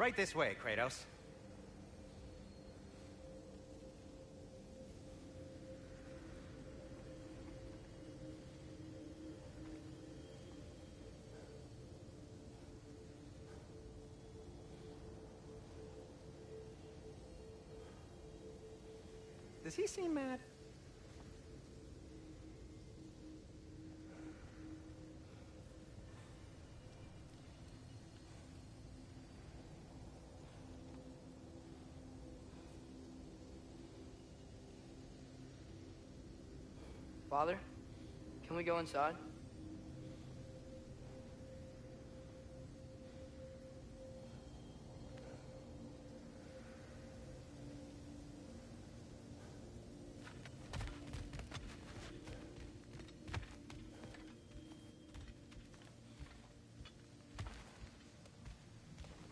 Right this way, Kratos. Does he seem mad? Father, can we go inside?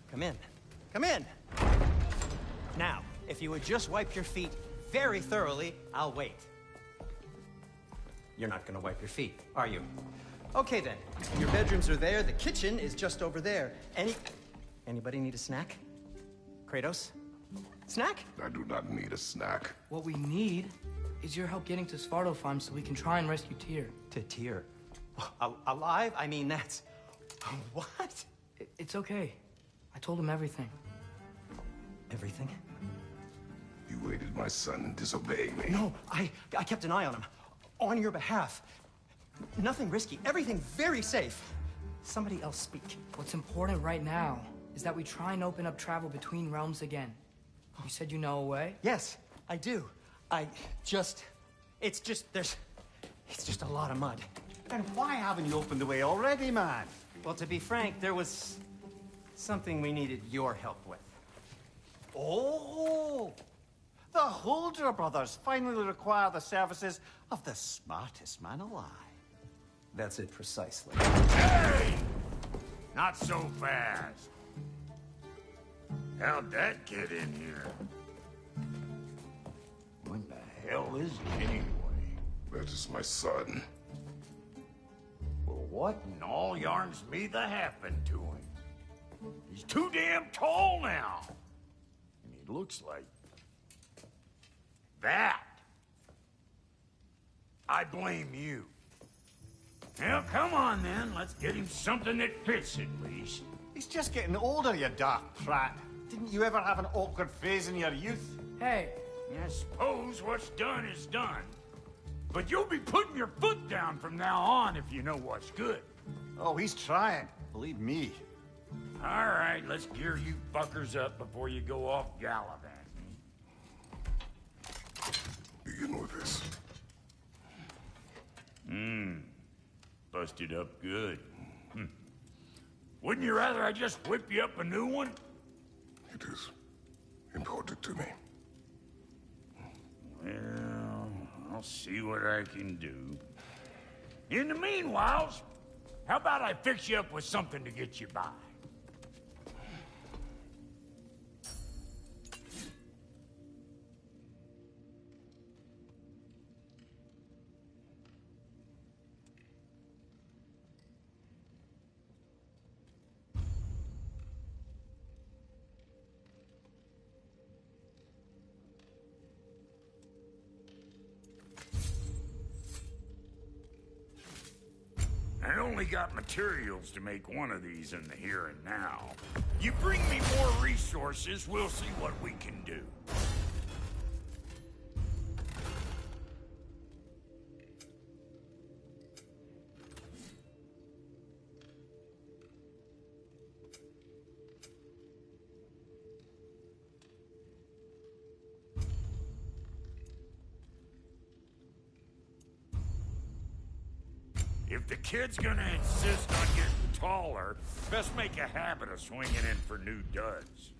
Come in. Come in! Now, if you would just wipe your feet very thoroughly, I'll wait. You're not gonna wipe your feet, are you? Okay then. Your bedrooms are there, the kitchen is just over there. Anybody need a snack? Kratos? Snack? I do not need a snack. What we need is your help getting to Svartalfheim so we can try and rescue Tyr. To Tyr? Alive? I mean, that's... What? It's okay. I told him everything. Everything? You aided my son in disobeying me. No, I kept an eye on him. On your behalf. Nothing risky. Everything very safe. Somebody else speak. What's important right now is that we try and open up travel between realms again. You said you know a way? Yes, I do. It's just a lot of mud. Then why haven't you opened the way already, man? Well, to be frank, there was something we needed your help with. Oh! The Holder brothers finally require the services of the smartest man alive. That's it precisely. Hey! Not so fast. How'd that get in here? What the hell is he anyway? That is my son. Well, what in all yarns me that happened to him? He's too damn tall now. And he looks like... that. I blame you. Well, come on then. Let's get him something that fits at least. He's just getting older, you daft prat. Didn't you ever have an awkward phase in your youth? Hey! I suppose what's done is done. But you'll be putting your foot down from now on if you know what's good. Oh, he's trying. Believe me. All right, let's gear you fuckers up before you go off gallivanting. Begin with this. Busted up good. Wouldn't you rather I just whip you up a new one? It is important to me. Well, I'll see what I can do. In the meanwhile, how about I fix you up with something to get you by? I only got materials to make one of these in the here and now. You bring me more resources, we'll see what we can do. If the kid's gonna insist on getting taller, best make a habit of swinging in for new duds.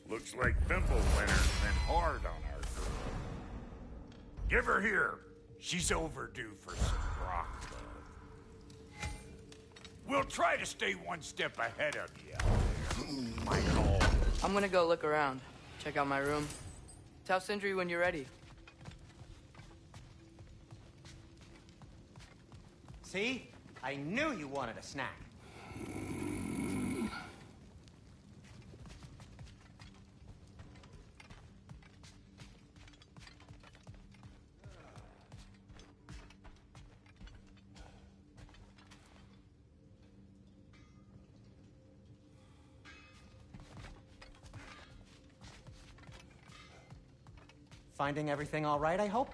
Looks like Thimblewinter's been hard on our girl. Give her here. She's overdue for some rock love. We'll try to stay one step ahead of you out there. Michael. I'm gonna go look around. Check out my room. Tell Sindri when you're ready. See? I knew you wanted a snack. Finding everything all right, I hope?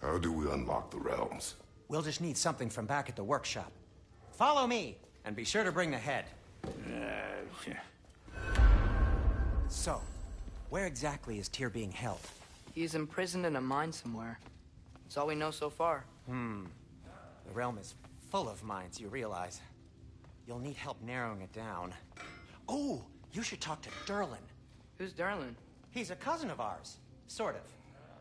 How do we unlock the realms? We'll just need something from back at the workshop. Follow me, and be sure to bring the head. So, where exactly is Tyr being held? He's imprisoned in a mine somewhere. That's all we know so far. The realm is full of mines, you realize. You'll need help narrowing it down. Oh, you should talk to Durlin. Who's Darlin? He's a cousin of ours, sort of.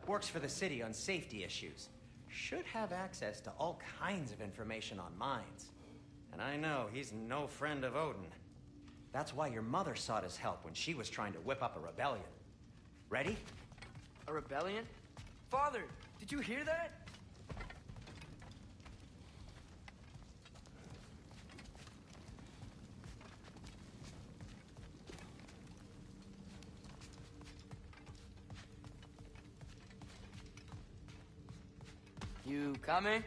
Works for the city on safety issues. Should have access to all kinds of information on mines. And I know he's no friend of Odin. That's why your mother sought his help when she was trying to whip up a rebellion. Ready? A rebellion? Father, did you hear that? You coming?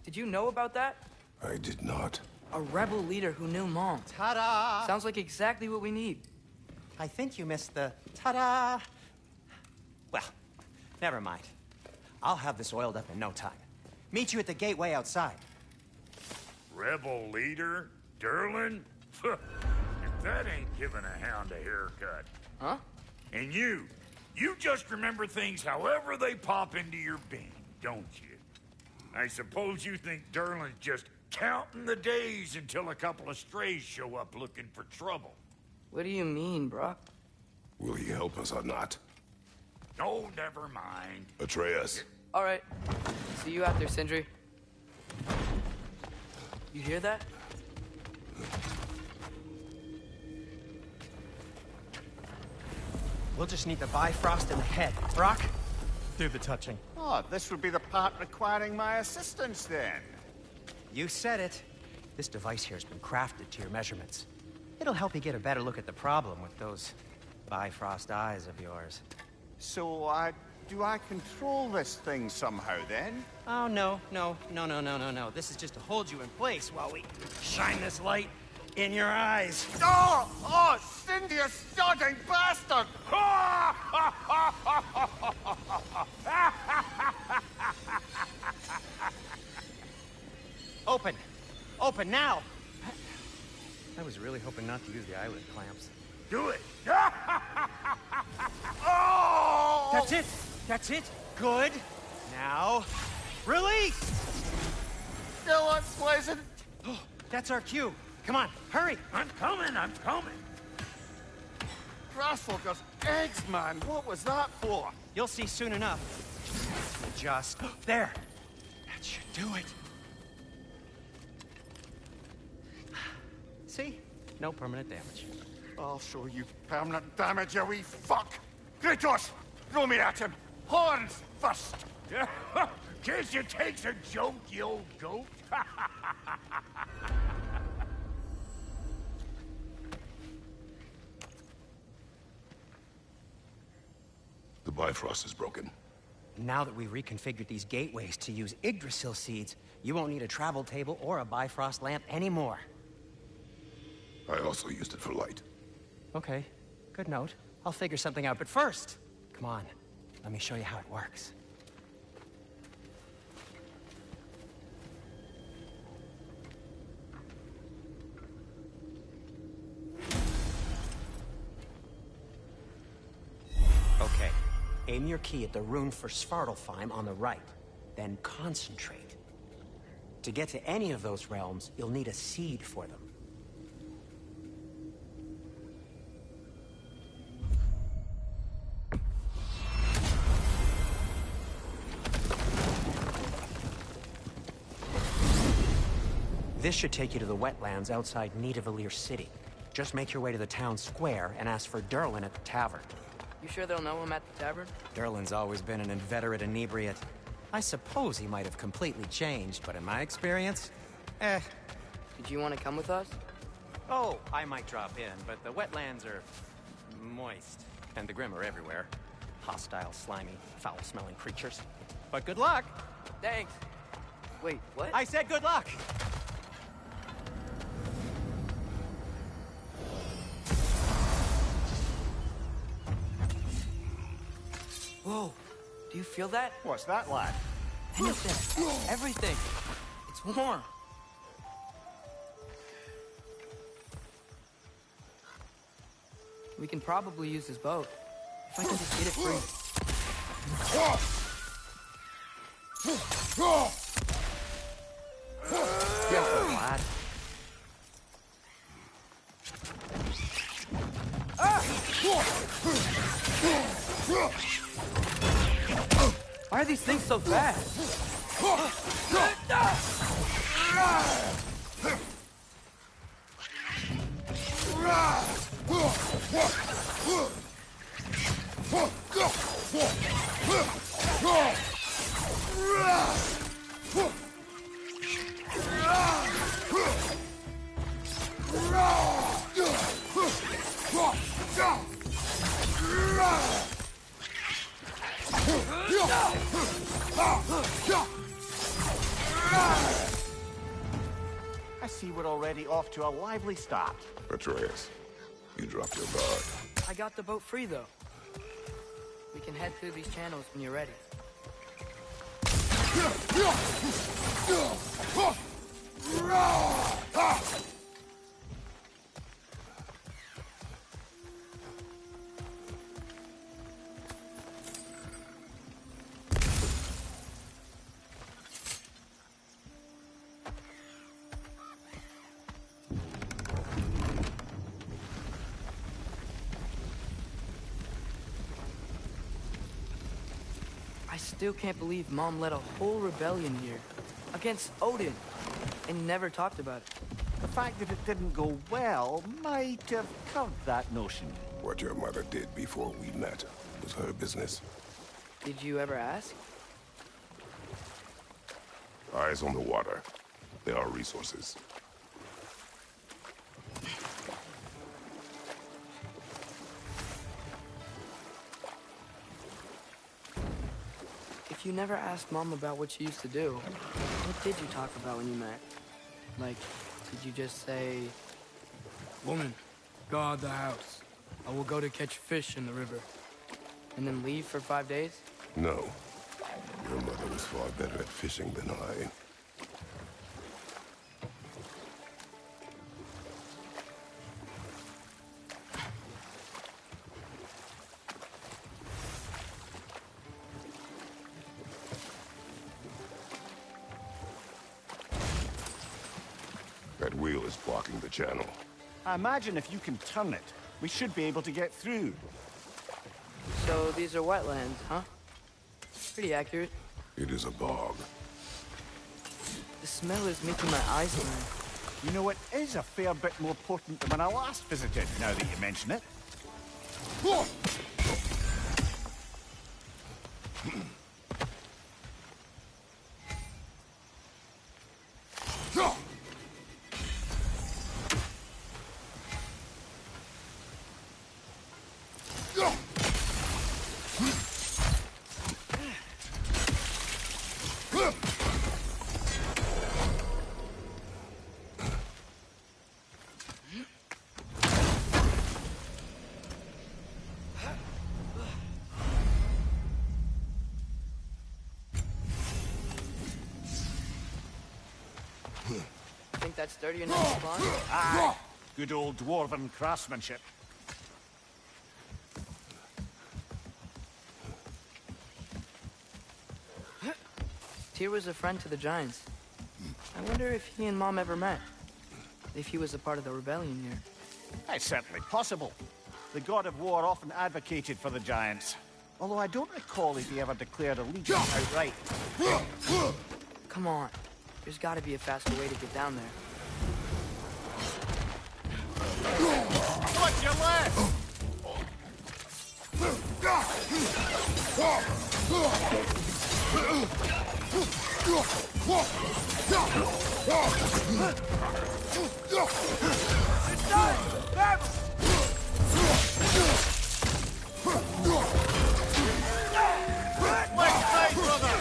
Did you know about that? I did not. A rebel leader who knew Mom. Ta-da! Sounds like exactly what we need. I think you missed the ta-da. Well, never mind. I'll have this oiled up in no time. Meet you at the gateway outside. Rebel leader? Durlin? If that ain't giving a hound a haircut. Huh? And you just remember things however they pop into your being, don't you? I suppose you think Durlin's just counting the days until a couple of strays show up looking for trouble. What do you mean, Brock? Will he help us or not? Oh, never mind. Atreus. All right. See you out there, Sindri. You hear that? We'll just need the Bifrost in the head. Brock, do the touching. Oh, this would be the part requiring my assistance then. You said it. This device here has been crafted to your measurements. It'll help you get a better look at the problem with those Bifrost eyes of yours. So, do I control this thing somehow then? Oh, no. This is just to hold you in place while we shine this light in your eyes. Oh, Cindy, you sodding bastard! Open! Open now! I was really hoping not to use the eyelid clamps. Do it! Oh! That's it! That's it! Good! Now, release! Still unpleasant. Oh, that's our cue. Come on, hurry! I'm coming! Grassfuckers, eggs, man. What was that for? You'll see soon enough. Just there. That should do it. See? No permanent damage. I'll show you permanent damage, you wee fuck! Kratos! Throw me at him! Horns first! Guess it takes a joke, you old goat. The Bifrost is broken. Now that we've reconfigured these gateways to use Yggdrasil seeds, you won't need a travel table or a Bifrost lamp anymore. I also used it for light. Okay, good note. I'll figure something out, but first, come on. Let me show you how it works. aim your key at the rune for Svartalfheim on the right. Then concentrate. To get to any of those realms, you'll need a seed for them. This should take you to the wetlands outside Nidavellir City. Just make your way to the town square and ask for Durlin at the tavern. You sure they'll know him at the tavern? Durlin's always been an inveterate inebriate. I suppose he might have completely changed, but in my experience, Did you want to come with us? Oh, I might drop in, but the wetlands are moist. And the Grim are everywhere. Hostile, slimy, foul-smelling creatures. But good luck! Thanks. Wait, what? I said good luck! Whoa, do you feel that? What's that, lad? Anything. Everything. It's warm. We can probably use this boat. If I can just get it free. Careful, lad. Why are these things so fast? I see we're already off to a lively start. Atreus, you dropped your guard. I got the boat free, though. We can head through these channels when you're ready. I still can't believe Mom led a whole rebellion here. Against Odin. And never talked about it. The fact that it didn't go well might have curved that notion. What your mother did before we met was her business. Did you ever ask? Eyes on the water. There are resources. If you never asked Mom about what you used to do, what did you talk about when you met? Like, did you just say... Woman, guard the house. I will go to catch fish in the river. And then leave for 5 days? No. Your mother was far better at fishing than I. That wheel is blocking the channel. I imagine if you can turn it, we should be able to get through. So these are wetlands, huh? Pretty accurate. It is a bog. The smell is making my eyes burn. You know, it is a fair bit more potent than when I last visited, now that you mention it. Think that's sturdy enough to climb? Aye. Good old dwarven craftsmanship. Tyr was a friend to the Giants. I wonder if he and Mom ever met. If he was a part of the rebellion here. It's certainly possible. The god of war often advocated for the Giants. Although I don't recall if he ever declared allegiance outright. Come on. There's gotta be a faster way to get down there. What's your left? Left side, brother!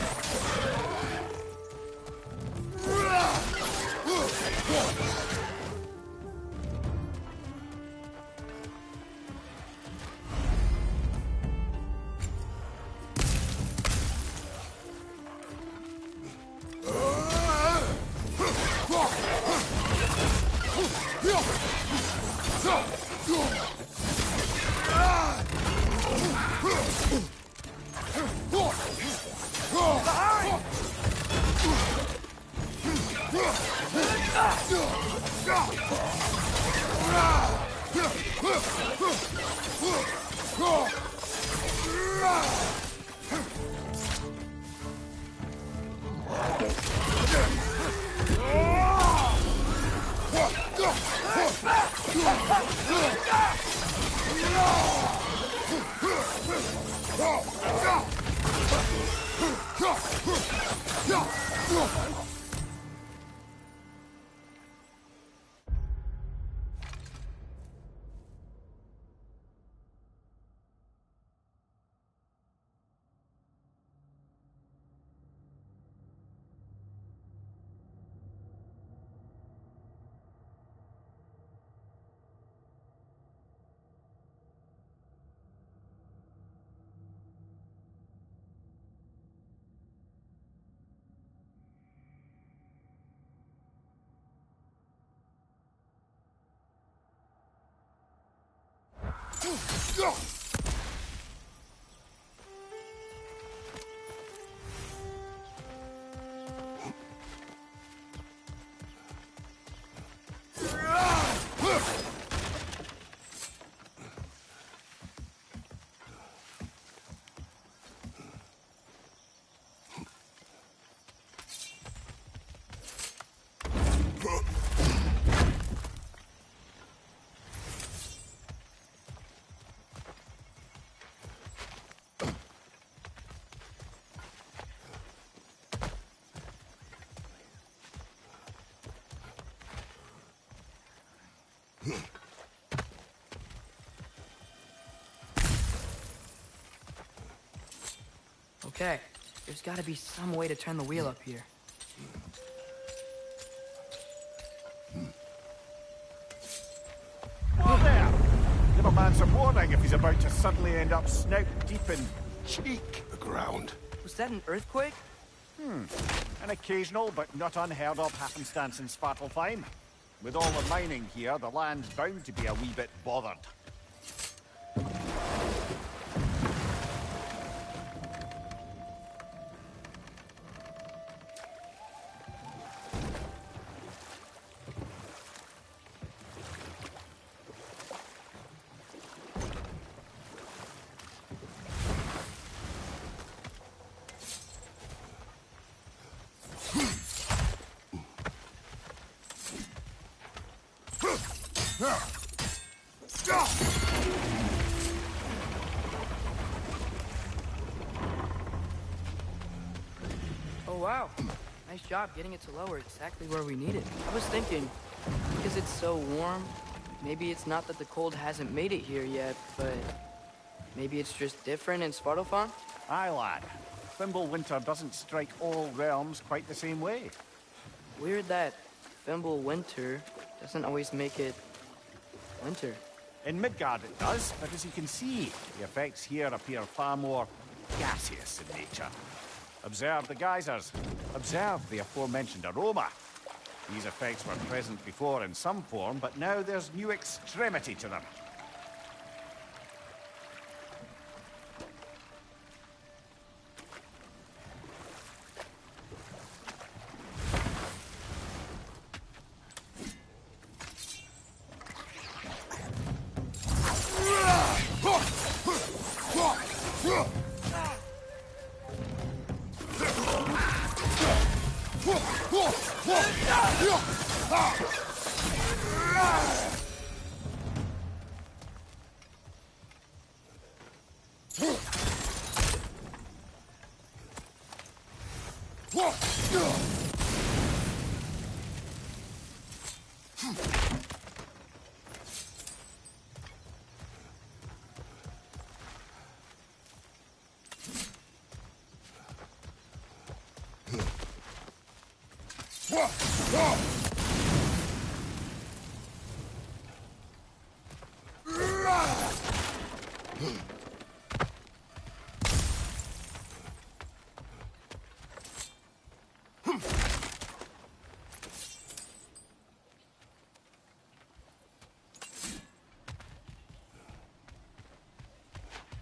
Okay, there's gotta be some way to turn the wheel up here. Whoa there! Give a man some warning if he's about to suddenly end up snout deep in cheek. The ground. Was that an earthquake? An occasional but not unheard of happenstance in Svartalfheim. With all the mining here, the land's bound to be a wee bit bothered. Oh wow, nice job getting it to lower exactly where we need it. I was thinking, because it's so warm, maybe it's not that the cold hasn't made it here yet, but maybe it's just different in Svartalfheim? Aye, lad. Winter doesn't strike all realms quite the same way. Weird that Winter doesn't always make it winter. In Midgard it does, but as you can see, the effects here appear far more gaseous in nature. Observe the geysers. Observe the aforementioned aroma. These effects were present before in some form, but now there's new extremity to them.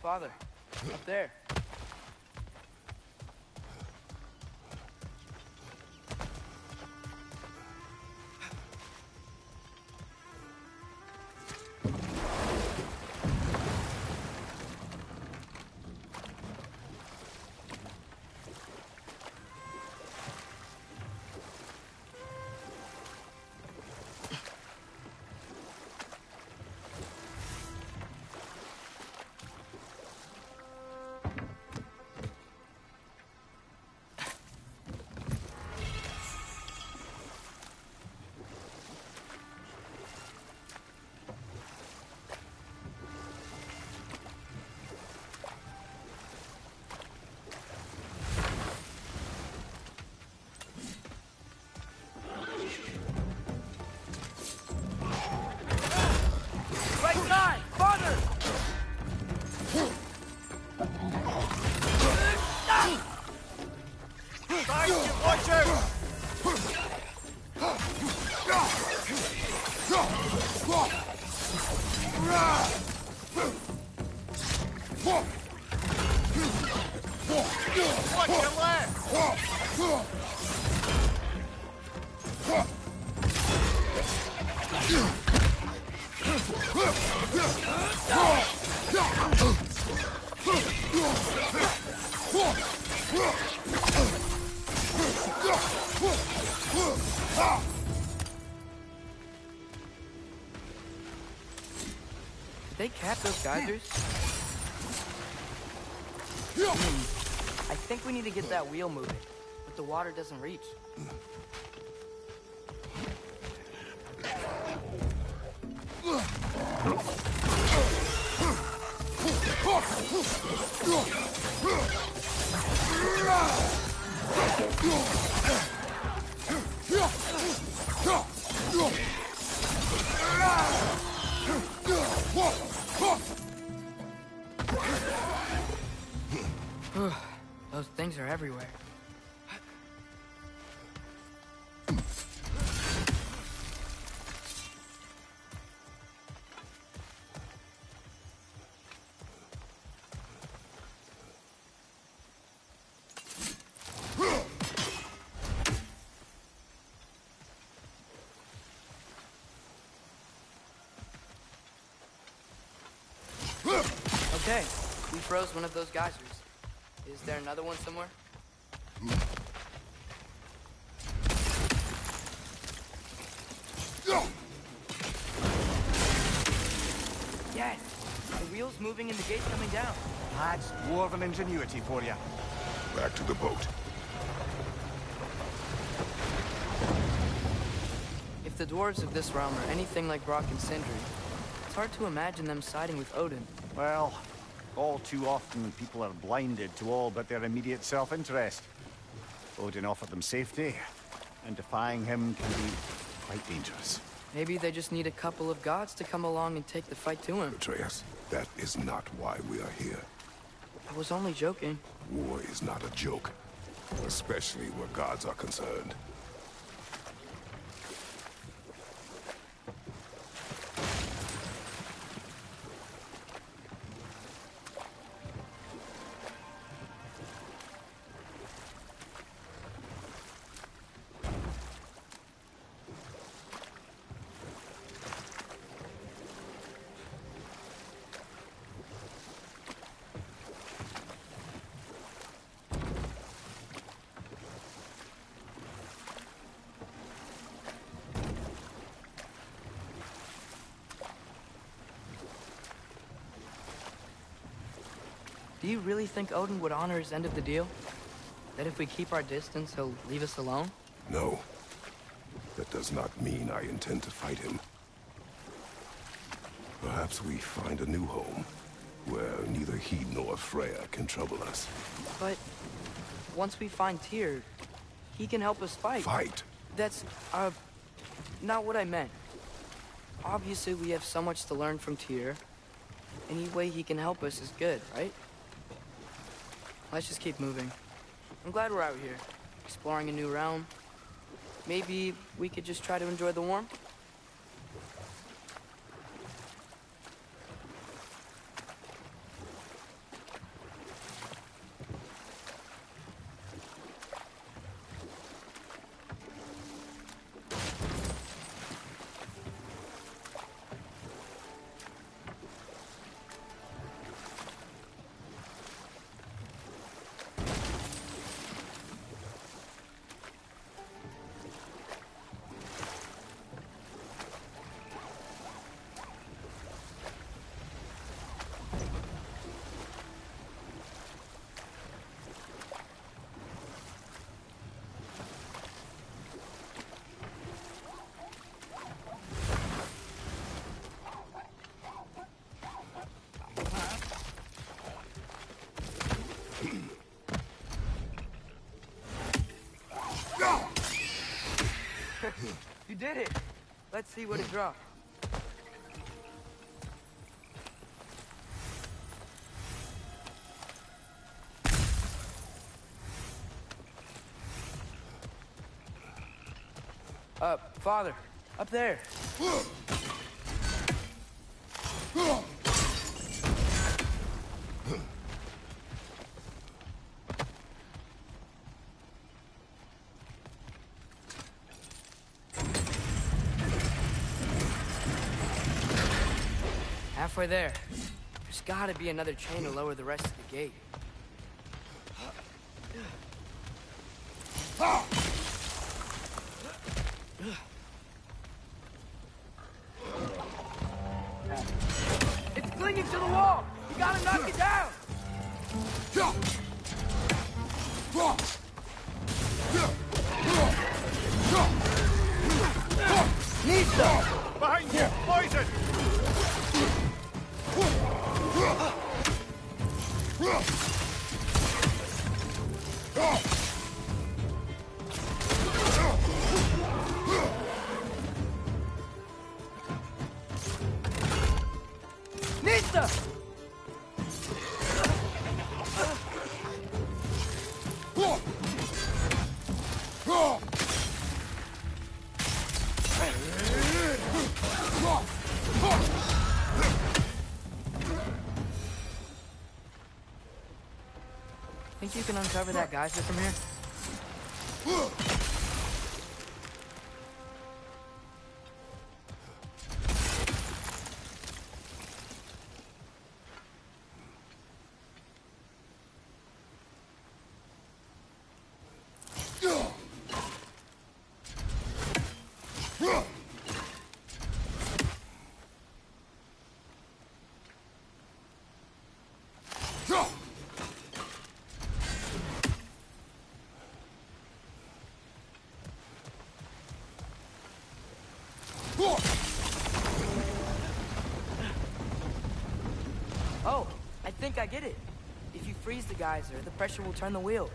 Father, up there. Right side! Father! Watch out! Watch your left! Did they cap those geysers? I think we need to get that wheel moving, but the water doesn't reach. Those things are everywhere. Okay, we froze one of those geysers. Is there another one somewhere? Yes! The wheel's moving and the gate's coming down. That's dwarven ingenuity for you. Back to the boat. If the dwarves of this realm are anything like Brock and Sindri, it's hard to imagine them siding with Odin. Well, all too often people are blinded to all but their immediate self-interest. Odin offered them safety, and defying him can be quite dangerous. Maybe they just need a couple of gods to come along and take the fight to him. Atreus, that is not why we are here. I was only joking. War is not a joke, especially where gods are concerned. Do you really think Odin would honor his end of the deal? That if we keep our distance, he'll leave us alone? No. That does not mean I intend to fight him. Perhaps we find a new home, where neither he nor Freya can trouble us. But once we find Tyr, he can help us fight. Fight? That's, not what I meant. Obviously, we have so much to learn from Tyr. Any way he can help us is good, right? Let's just keep moving. I'm glad we're out here, exploring a new realm. Maybe we could just try to enjoy the warmth? You did it! Let's see what it dropped. Father, up there. Halfway there. There's gotta be another chain to lower the rest of the gate. It's clinging to the wall! You gotta knock it down! Nista! Behind you! Poison! Nista! Think you can uncover that geyser from here? Oh, I think I get it. If you freeze the geyser, the pressure will turn the wheel.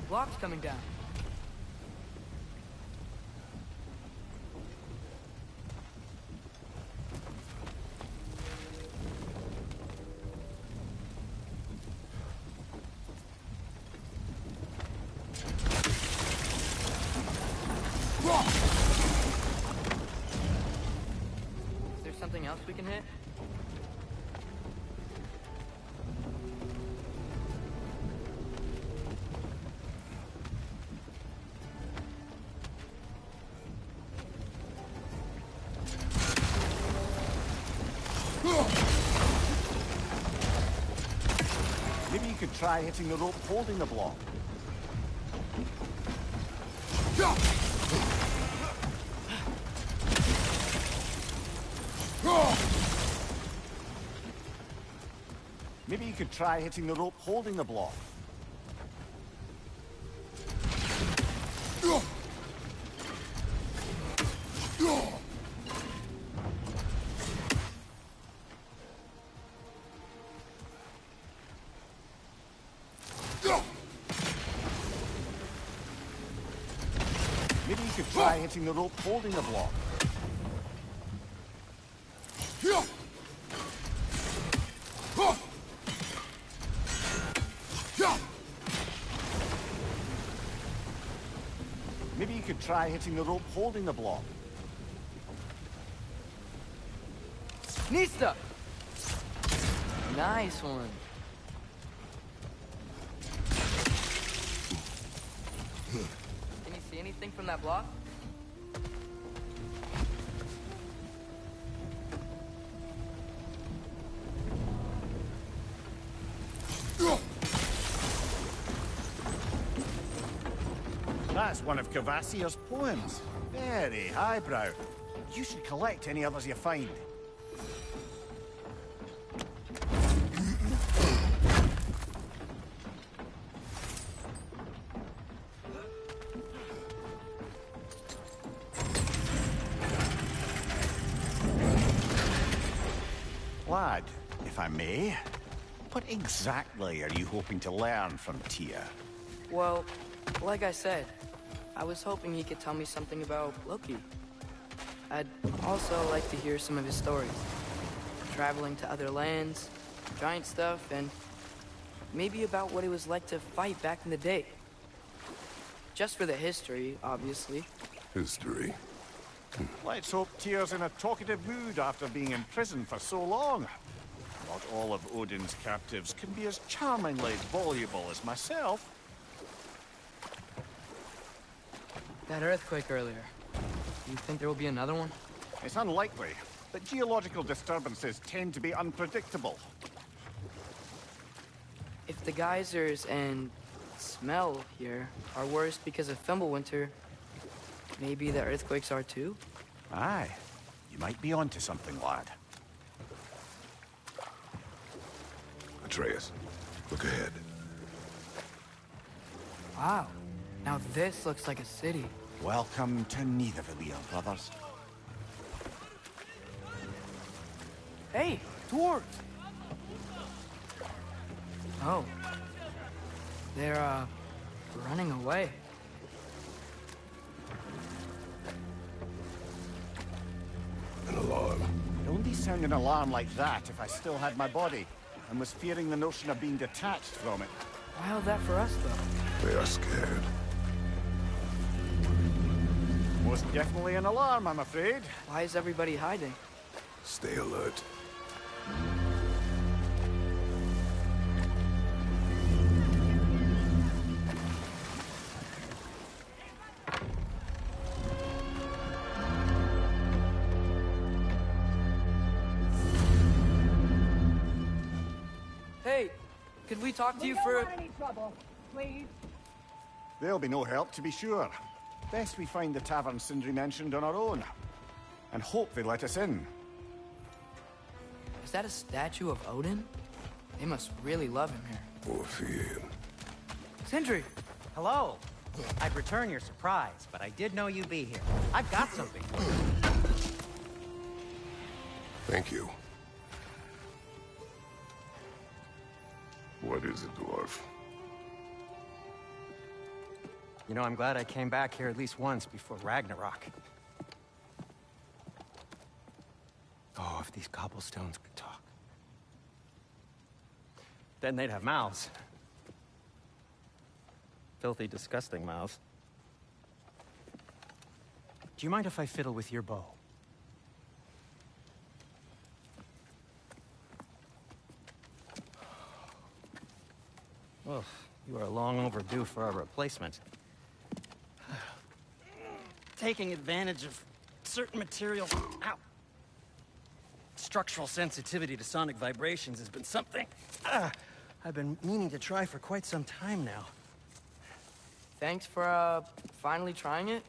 Blocks coming down. Is there something else we can hit? Maybe you could try hitting the rope holding the block. Maybe you could try hitting the rope holding the block. Maybe you could try hitting the rope holding the block. Maybe you could try hitting the rope holding the block. Nista! Nice one. Can you see anything from that block? That's one of Cavassier's poems. Very highbrow. You should collect any others you find. Lad, if I may, what exactly are you hoping to learn from Tia? Well, like I said, I was hoping he could tell me something about Loki. I'd also like to hear some of his stories. Traveling to other lands, giant stuff, and maybe about what it was like to fight back in the day. Just for the history, obviously. History. Let's hope Tyr's in a talkative mood after being in prison for so long. Not all of Odin's captives can be as charmingly voluble as myself. That earthquake earlier. Do you think there will be another one? It's unlikely, but geological disturbances tend to be unpredictable. If the geysers and smell here are worse because of Fimbulwinter, maybe the earthquakes are too? Aye, you might be onto something, lad. Atreus, look ahead. Wow. Now this looks like a city. Welcome to Nidavellir, brothers. Hey, dwarves! Oh. They're, running away. An alarm. It wouldn't sound an alarm like that if I still had my body, and was fearing the notion of being detached from it. Wild that for us, though. They are scared. Most definitely an alarm, I'm afraid. Why is everybody hiding? Stay alert. Hey, could we talk to you We for... don't want any trouble, please. There'll be no help, to be sure. Best we find the tavern Sindri mentioned on our own. And hope they let us in. Is that a statue of Odin? They must really love him here. Or fear. Sindri! Hello. I'd return your surprise, but I did know you'd be here. I've got something for you. Thank you. What is it, dwarf? You know, I'm glad I came back here at least once before Ragnarok. Oh, if these cobblestones could talk. Then they'd have mouths. Filthy, disgusting mouths. Do you mind if I fiddle with your bow? Oh, you are long overdue for a replacement. Taking advantage of certain materials. Ow. Structural sensitivity to sonic vibrations has been something I've been meaning to try for quite some time now. Thanks for, finally trying it.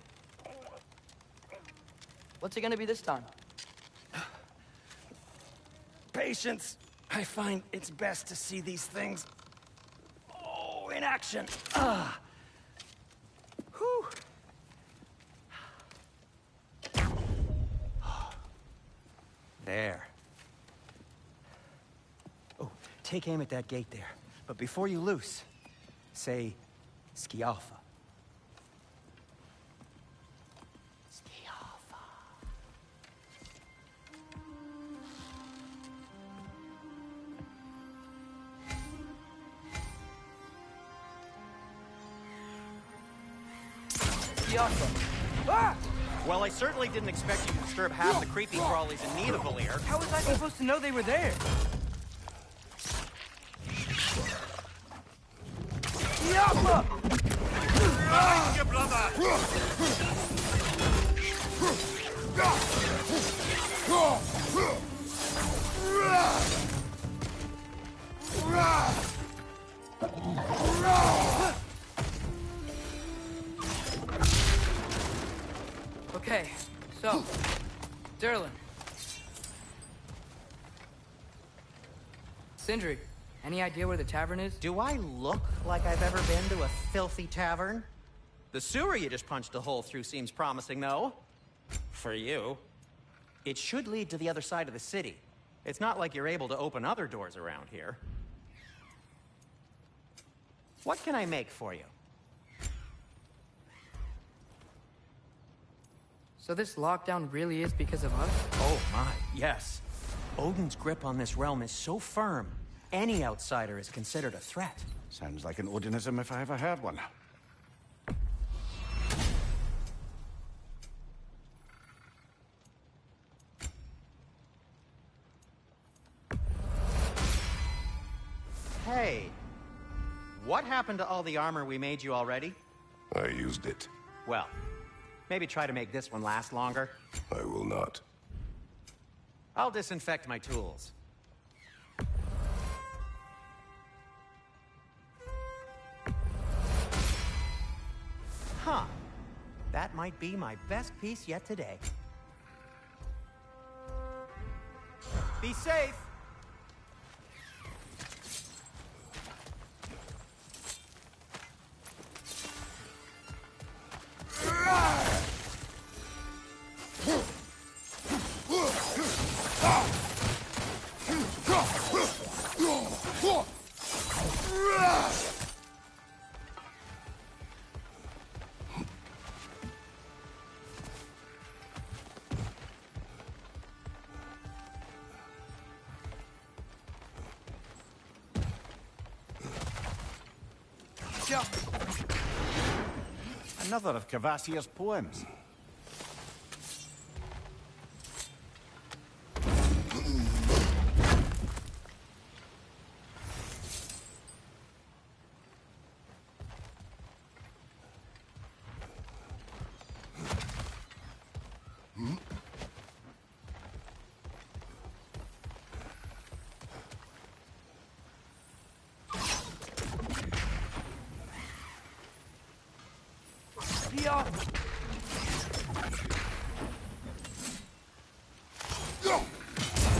What's it gonna be this time? Patience. I find it's best to see these things, in action. Whew. There. Oh, take aim at that gate there. But before you loose, say, Skialfa. Skialfa. Skialfa. Ah! Well, I certainly didn't expect you to disturb half the creepy crawlies in need of a lair. How was I supposed to know they were there? Skialfa! Behind you, brother! Okay, so, Derlin. Sindri, any idea where the tavern is? Do I look like I've ever been to a filthy tavern? The sewer you just punched a hole through seems promising, though. For you. It should lead to the other side of the city. It's not like you're able to open other doors around here. What can I make for you? So this lockdown really is because of us? Oh my, yes. Odin's grip on this realm is so firm, any outsider is considered a threat. Sounds like an Odinism if I ever heard one. Hey, what happened to all the armor we made you already? I used it. Well, maybe try to make this one last longer. I will not. I'll disinfect my tools. Huh. That might be my best piece yet today. Be safe! Another of Kvasir's poems.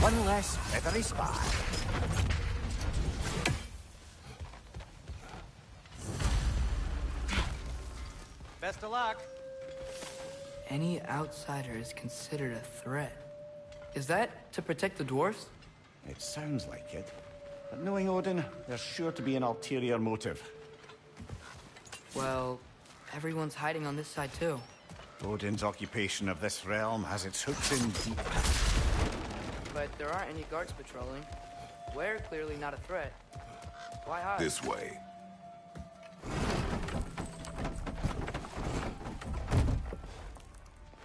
One less feathery spy. Best of luck. Any outsider is considered a threat. Is that to protect the dwarfs? It sounds like it. But knowing Odin, there's sure to be an ulterior motive. Well, everyone's hiding on this side too. Odin's occupation of this realm has its hooks in deep. But there aren't any guards patrolling. We're clearly not a threat. Why hide? This way.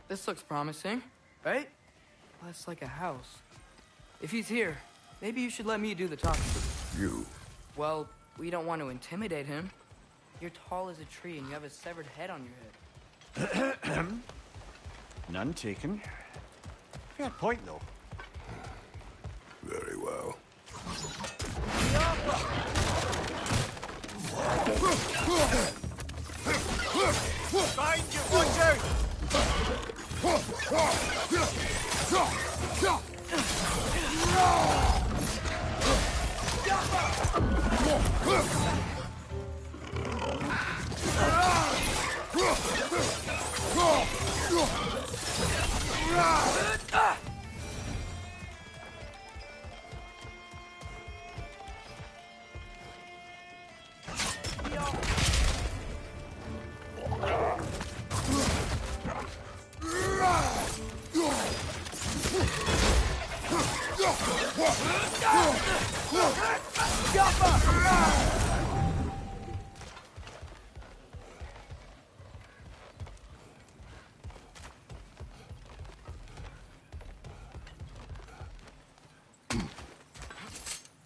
This looks promising, right? Less like a house. If he's here, maybe you should let me do the talking. You. Well, we don't want to intimidate him. You're tall as a tree and you have a severed head on your head. None taken. Fair point, though. Very well. Behind you, watch out!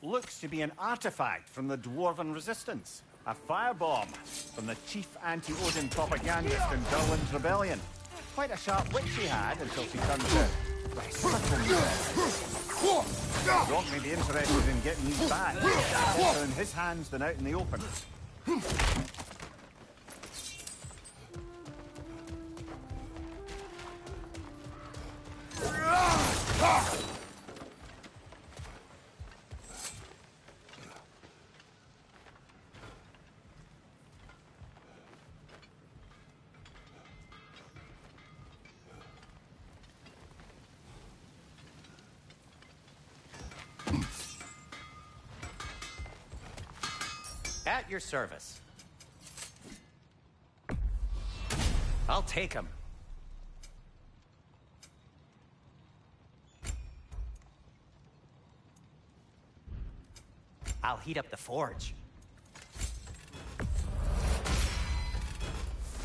Looks to be an artifact from the Dwarven Resistance. A firebomb from the chief anti-Odin propagandist in Durlin's rebellion. Quite a sharp wit she had until she turned to... Rock may be interested in getting these back. Better in his hands than out in the open. At your service. I'll take him. I'll heat up the forge.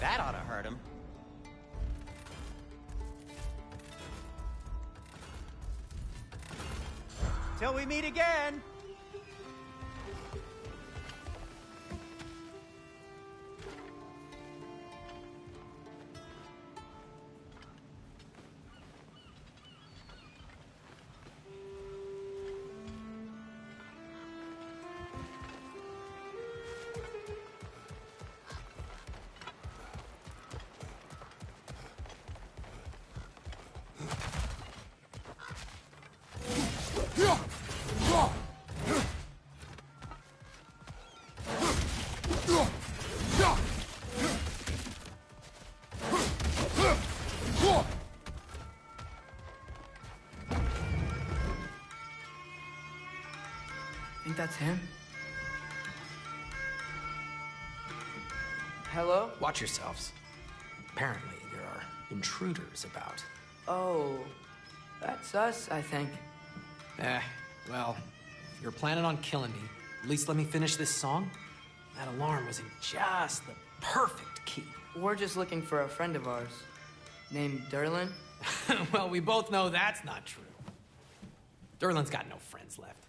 That ought to hurt him. Till we meet again! Think that's him? Hello? Watch yourselves. Apparently, there are intruders about. Oh, that's us, I think. Well, if you're planning on killing me, at least let me finish this song. That alarm was in just the perfect key. We're just looking for a friend of ours, named Durlin. Well, we both know that's not true. Durlin's got no friends left.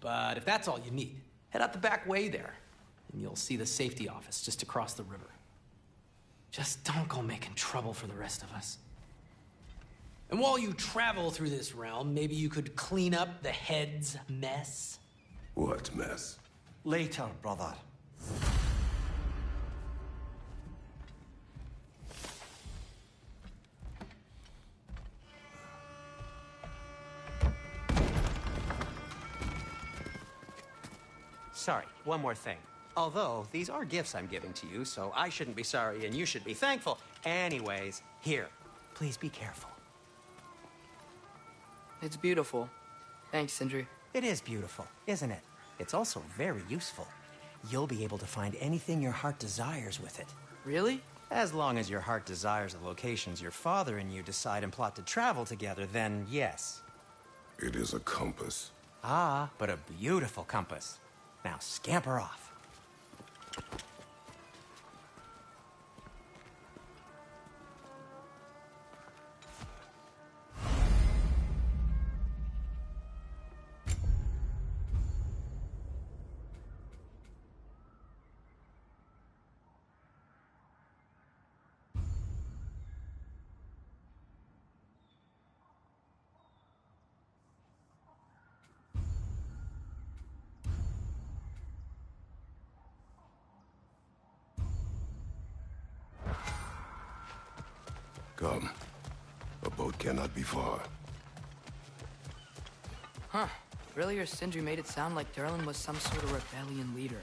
But if that's all you need, head out the back way there, and you'll see the safety office just across the river. Just don't go making trouble for the rest of us. And while you travel through this realm, maybe you could clean up the head's mess? What mess? Later, brother. Sorry, one more thing. Although, these are gifts I'm giving to you, so I shouldn't be sorry and you should be thankful. Anyways, here, please be careful. It's beautiful. Thanks, Sindri. It is beautiful, isn't it? It's also very useful. You'll be able to find anything your heart desires with it. Really? As long as your heart desires the locations your father and you decide and plot to travel together, then yes. It is a compass. Ah, but a beautiful compass. Now scamper off. Come. A boat cannot be far. Huh. Earlier, Sindri made it sound like Durlin was some sort of rebellion leader.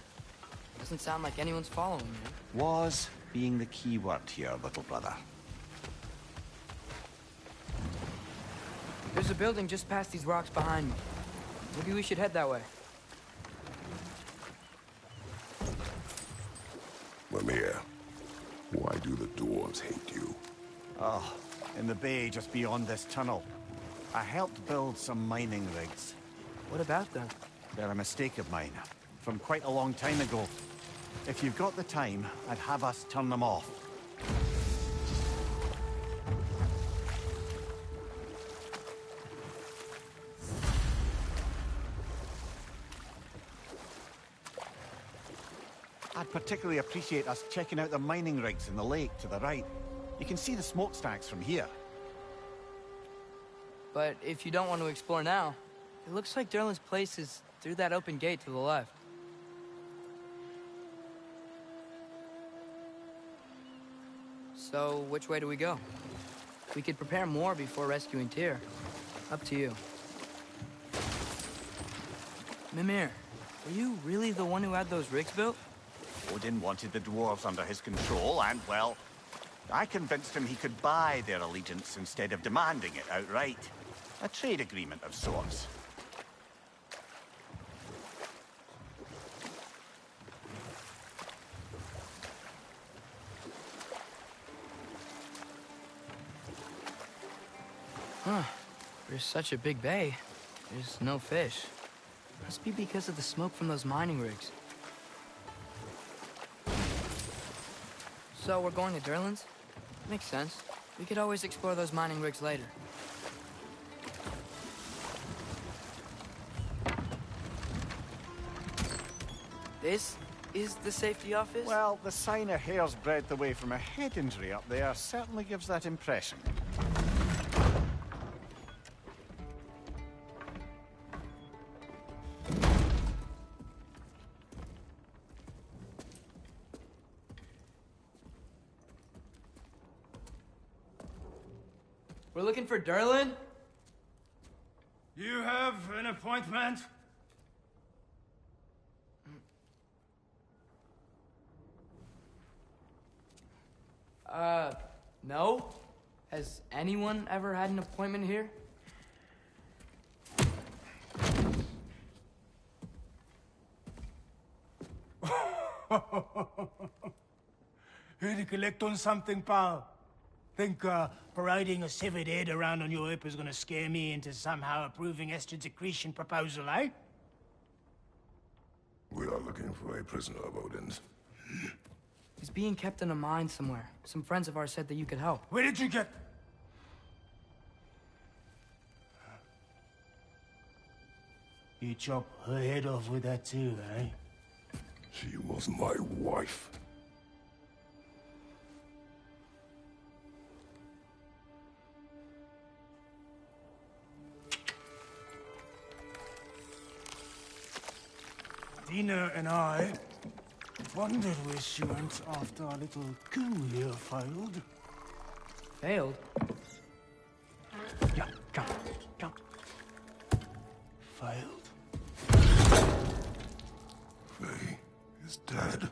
Doesn't sound like anyone's following him. Was being the key word here, little brother. There's a building just past these rocks behind me. Maybe we should head that way. Mimir, why do the dwarves hate you? Oh, in the bay just beyond this tunnel. I helped build some mining rigs. What about them? They're a mistake of mine, from quite a long time ago. If you've got the time, I'd have us turn them off. I'd particularly appreciate us checking out the mining rigs in the lake to the right. You can see the smokestacks from here. But if you don't want to explore now, it looks like Durlin's place is through that open gate to the left. So, which way do we go? We could prepare more before rescuing Tyr. Up to you. Mimir, were you really the one who had those rigs built? Odin wanted the dwarves under his control, and, well, I convinced him he could buy their allegiance instead of demanding it outright. A trade agreement of sorts. Huh. There's such a big bay. There's no fish. Must be because of the smoke from those mining rigs. So we're going to Durlin's? Makes sense. We could always explore those mining rigs later. This is the safety office? Well, the sign a hair's breadth away from a head injury up there certainly gives that impression. We're looking for Durlin? You have an appointment? No. Has anyone ever had an appointment here? Here to collect on something, pal? Think, parading a severed head around on your hip is gonna scare me into somehow approving Estrid's accretion proposal, eh? We are looking for a prisoner of Odin's. He's being kept in a mine somewhere. Some friends of ours said that you could help. Where did you get... You chop her head off with that too, eh? She was my wife. Dina and I wondered where she went after our little coup here failed. Failed? Yeah, come, come. Failed. Faye is dead.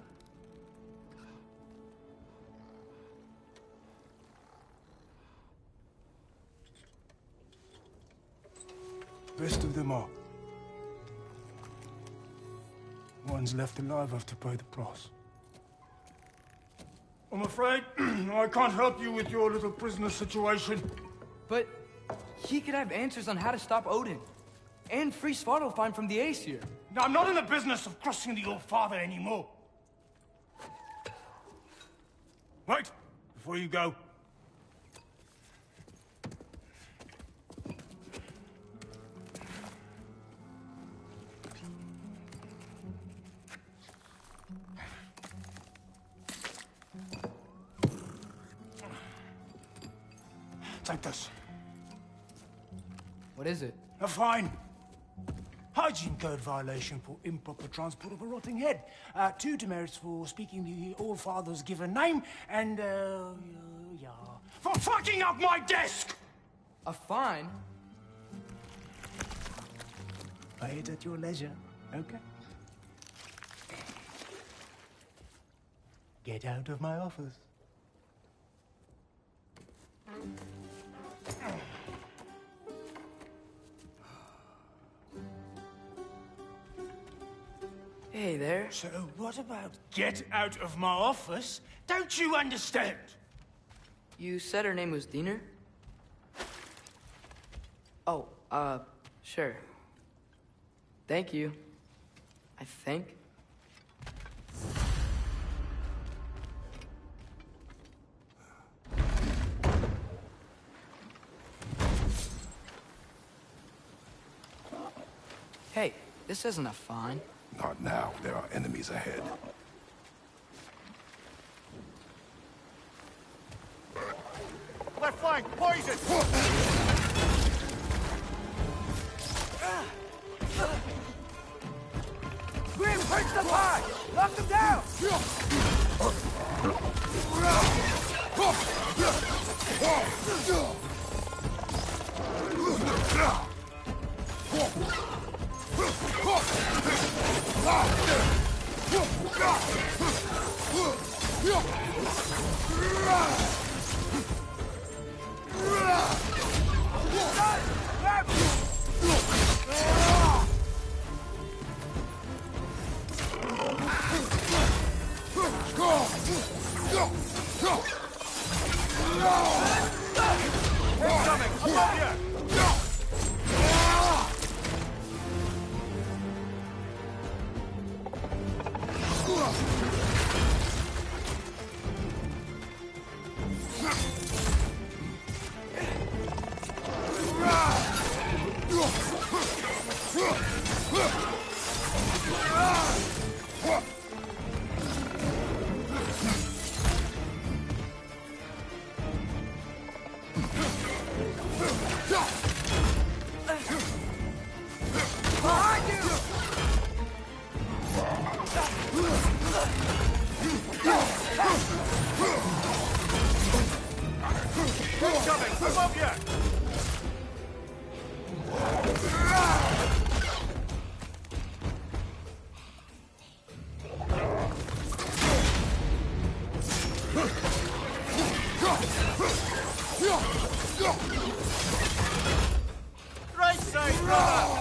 Best of them all. One's left alive have to pay the price. I'm afraid I can't help you with your little prisoner situation. But he could have answers on how to stop Odin. And free Svartalfheim from the Aesir. Now, I'm not in the business of crossing the old father anymore. Wait, before you go. Take this. What is it? A fine. Hygiene code violation for improper transport of a rotting head. 2 demerits for speaking the All-Father's given name, and, yeah, for fucking up my desk! A fine? Pay it at your leisure, okay? Get out of my office. Hey there. So what about get out of my office? Don't you understand? You said her name was Diener? Oh, sure. Thank you. I think. Hey, this isn't a fine. Not now. There are enemies ahead. Left flank, poison! Grim, punch the pie! Knock them down! Incoming! Above you! Incoming! Above you! Right side, brother!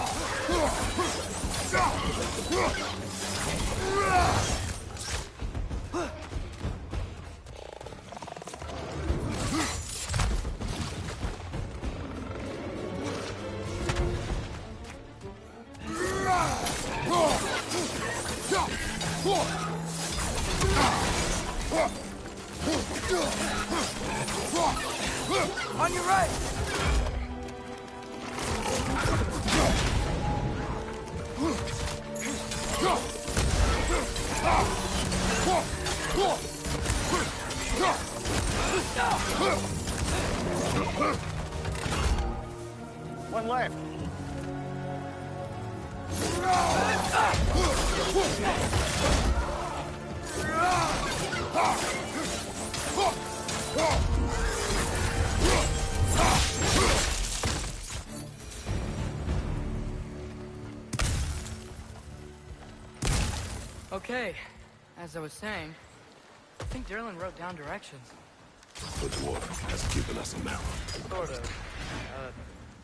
On your right! One left. Okay, as I was saying, I think Derlin wrote down directions. The dwarf has given us a map. Sort of.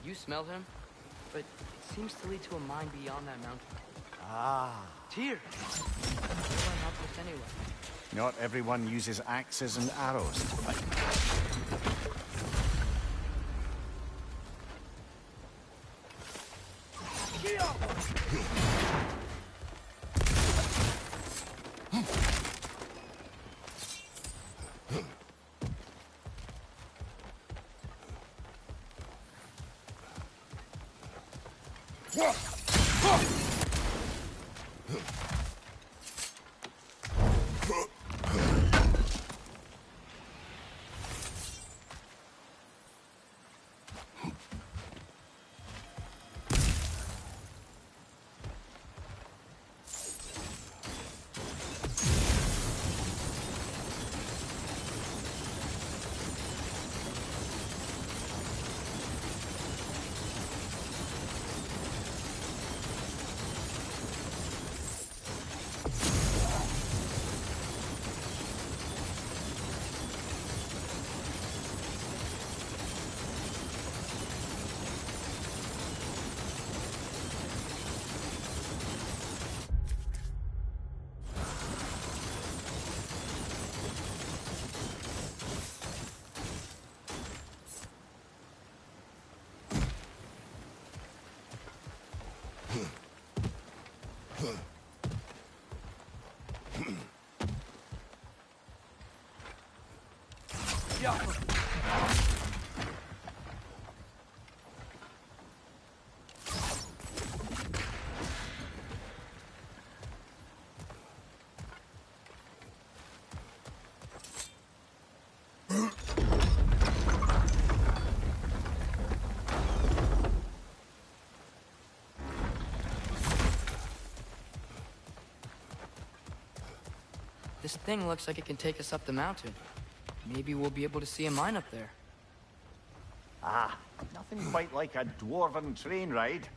You smelled him? But it seems to lead to a mine beyond that mountain. Ah. Tyr! Derlin helped us anyway. Not everyone uses axes and arrows to fight. This thing looks like it can take us up the mountain. Maybe we'll be able to see a mine up there. Ah, nothing quite like a dwarven train ride.